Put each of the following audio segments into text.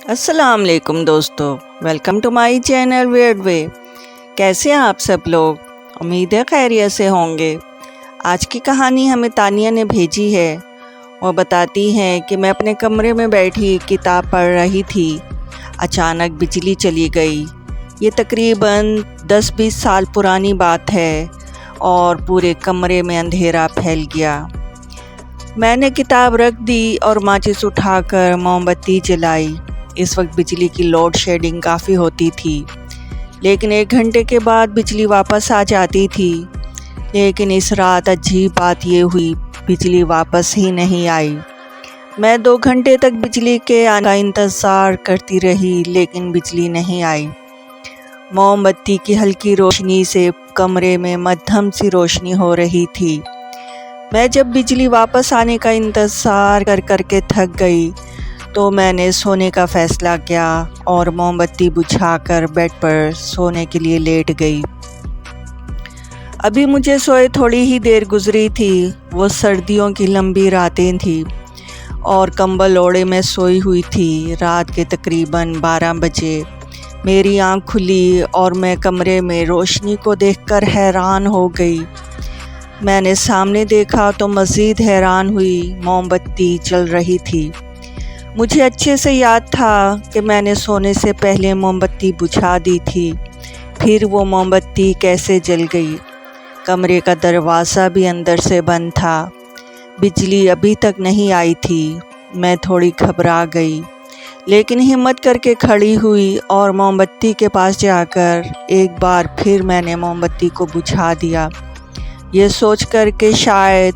अस्सलाम वालेकुम दोस्तों, welcome to my channel weird way. कैसे हैं आप सब लोग? उम्मीद है खैरियत से होंगे। आज की कहानी हमें तानिया ने भेजी है और बताती हैं कि मैं अपने कमरे में बैठी किताब पढ़ रही थी। अचानक बिजली चली गई। ये तकरीबन 10-20 साल पुरानी बात है और पूरे कमरे में अंधेरा फैल गया। मैंने किताब रख दी और माचिस उठाकर मोमबत्ती जलाई। इस वक्त बिजली की लोड शेडिंग काफ़ी होती थी, लेकिन 1 घंटे के बाद बिजली वापस आ जाती थी। लेकिन इस रात अजीब बात ये हुई, बिजली वापस ही नहीं आई। मैं 2 घंटे तक बिजली के आने का इंतज़ार करती रही, लेकिन बिजली नहीं आई। मोमबत्ती की हल्की रोशनी से कमरे में मध्यम सी रोशनी हो रही थी। मैं जब बिजली वापस आने का इंतज़ार करके थक गई तो मैंने सोने का फ़ैसला किया और मोमबत्ती बुझाकर बेड पर सोने के लिए लेट गई। अभी मुझे सोए थोड़ी ही देर गुजरी थी। वो सर्दियों की लंबी रातें थी और कंबल ओढ़े में सोई हुई थी। रात के तकरीबन 12 बजे मेरी आँख खुली और मैं कमरे में रोशनी को देखकर हैरान हो गई। मैंने सामने देखा तो मज़ीद हैरान हुई। मोमबत्ती जल रही थी। मुझे अच्छे से याद था कि मैंने सोने से पहले मोमबत्ती बुझा दी थी। फिर वो मोमबत्ती कैसे जल गई? कमरे का दरवाज़ा भी अंदर से बंद था। बिजली अभी तक नहीं आई थी। मैं थोड़ी घबरा गई, लेकिन हिम्मत करके खड़ी हुई और मोमबत्ती के पास जाकर एक बार फिर मैंने मोमबत्ती को बुझा दिया, ये सोचकर कि शायद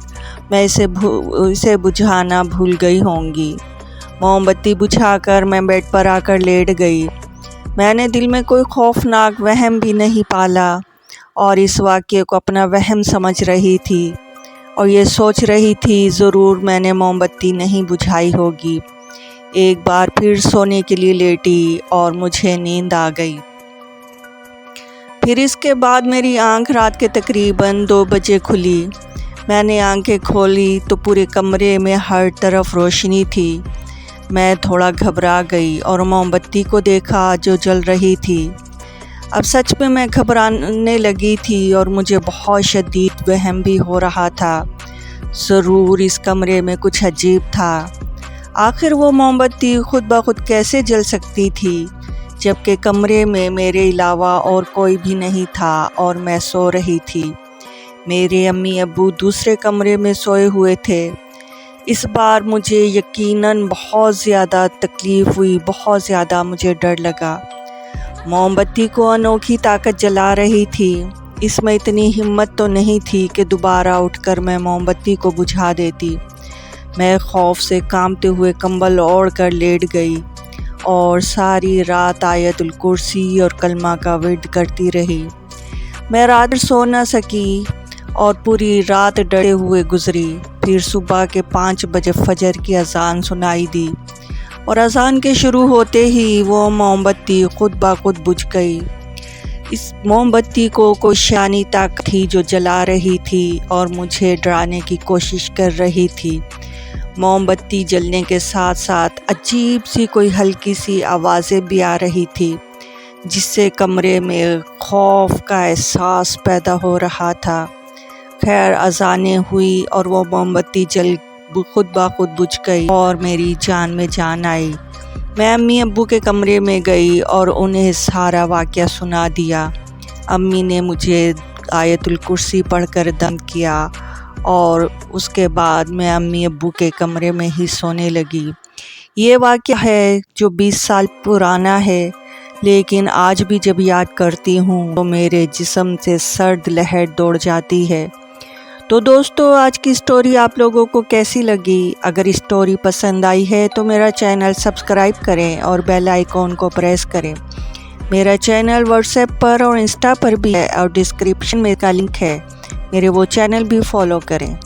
मैं इसे बुझाना भूल गई होंगी। मोमबत्ती बुझाकर मैं बेड पर आकर लेट गई। मैंने दिल में कोई खौफनाक वहम भी नहीं पाला और इस वाक़ये को अपना वहम समझ रही थी और ये सोच रही थी ज़रूर मैंने मोमबत्ती नहीं बुझाई होगी। एक बार फिर सोने के लिए लेटी और मुझे नींद आ गई। फिर इसके बाद मेरी आंख रात के तकरीबन 2 बजे खुली। मैंने आंखें खोली तो पूरे कमरे में हर तरफ रोशनी थी। मैं थोड़ा घबरा गई और मोमबत्ती को देखा जो जल रही थी। अब सच में मैं घबराने लगी थी और मुझे बहुत शदीद वहम भी हो रहा था। ज़रूर इस कमरे में कुछ अजीब था। आखिर वो मोमबत्ती खुद ब खुद कैसे जल सकती थी, जबकि कमरे में मेरे अलावा और कोई भी नहीं था और मैं सो रही थी। मेरे अम्मी अब्बू दूसरे कमरे में सोए हुए थे। इस बार मुझे यकीनन बहुत ज़्यादा तकलीफ़ हुई, बहुत ज़्यादा मुझे डर लगा। मोमबत्ती को अनोखी ताकत जला रही थी। इसमें इतनी हिम्मत तो नहीं थी कि दोबारा उठकर मैं मोमबत्ती को बुझा देती। मैं खौफ से कांपते हुए कंबल ओढ़ कर लेट गई और सारी रात आयतुल कुर्सी और कलमा का विर्द करती रही। मैं रात सो न सकी और पूरी रात डरे हुए गुजरी। फिर सुबह के 5 बजे फजर की अज़ान सुनाई दी और अज़ान के शुरू होते ही वो मोमबत्ती खुद ब खुद बुझ गई। इस मोमबत्ती को कोई शैतानी ताकत थी जो जला रही थी और मुझे डराने की कोशिश कर रही थी। मोमबत्ती जलने के साथ साथ अजीब सी कोई हल्की सी आवाज़ें भी आ रही थी, जिससे कमरे में खौफ का एहसास पैदा हो रहा था। खैर अज़ानें हुई और वो मोमबत्ती खुद ब खुद बुझ गई और मेरी जान में जान आई। मैं अम्मी अब्बू के कमरे में गई और उन्हें सारा वाक़या सुना दिया। अम्मी ने मुझे आयतुल कुर्सी पढ़कर दम किया और उसके बाद मैं अम्मी अब्बू के कमरे में ही सोने लगी। ये वाक़या है जो 20 साल पुराना है, लेकिन आज भी जब याद करती हूँ तो मेरे जिस्म से सर्द लहर दौड़ जाती है। तो दोस्तों, आज की स्टोरी आप लोगों को कैसी लगी? अगर स्टोरी पसंद आई है तो मेरा चैनल सब्सक्राइब करें और बेल आइकॉन को प्रेस करें। मेरा चैनल व्हाट्सएप पर और इंस्टा पर भी है और डिस्क्रिप्शन में का लिंक है। मेरे वो चैनल भी फॉलो करें।